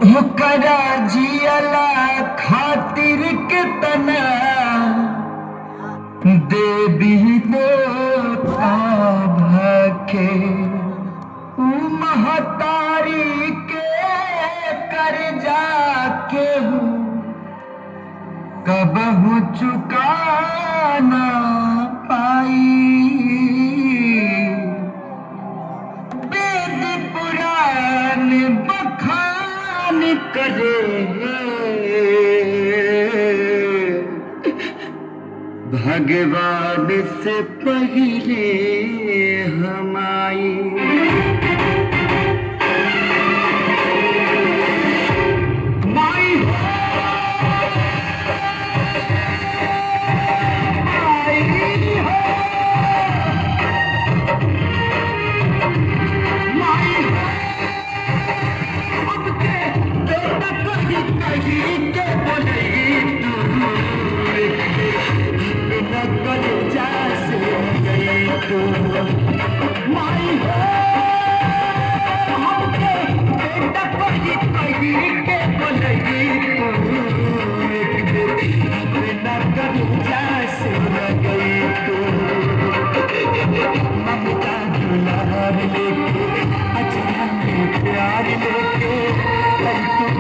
ओकरा जियला खातिर कितना देवी देवता भके उ महतारी के कर जाके कबहू चुका ना पाई। वेद पुराण बखान करे भगवान से पहले हमाई।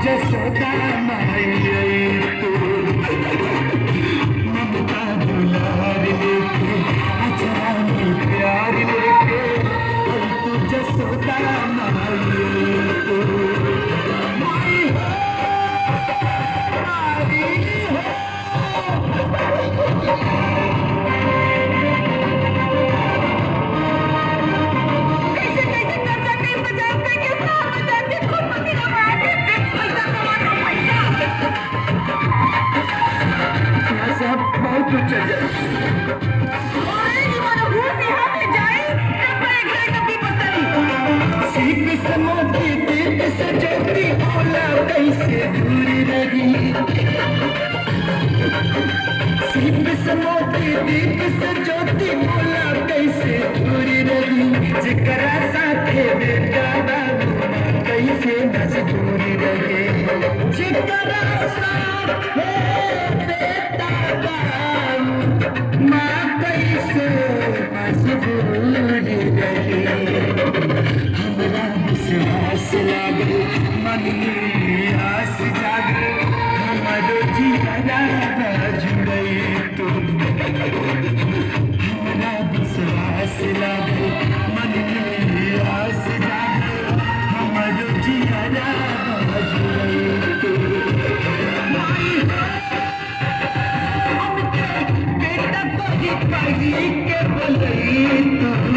जसोदा माई तू ममता दुलार लेके अचरा में प्यार लेके तू जसोदा माई तू माई हो माई हो। मोती दीप से ज्योति बोला कैसे दूर रही। सीप से मोती दीप से ज्योति बोला कैसे दूर रही। जिकरा साथे बेटा बाबू कैसे मजबूर रहे। जिकरा साथे बेटा बाबू माँ कैसे मजबूर रहे। विश्वास लागल मन में आस जागल हमारो जीवना जुड़े तुम। हमारा विश्वास लागल मन में आस जागल हमारो जीवना जुड़े तुम। बेटा पढ़ी पढ़ी के बोले तुम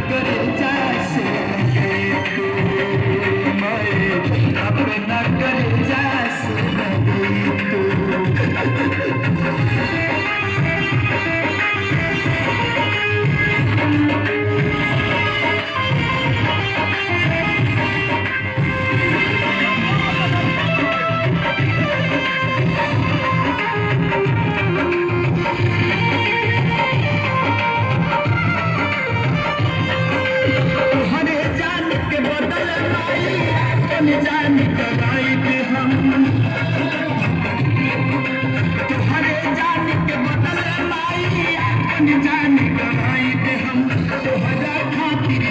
कर जैसे अपना कर जैसे जान गवाई दे हम तुम्हारे जान के बदल लाई अपन जान गवाई दे हम तोहरा खातिर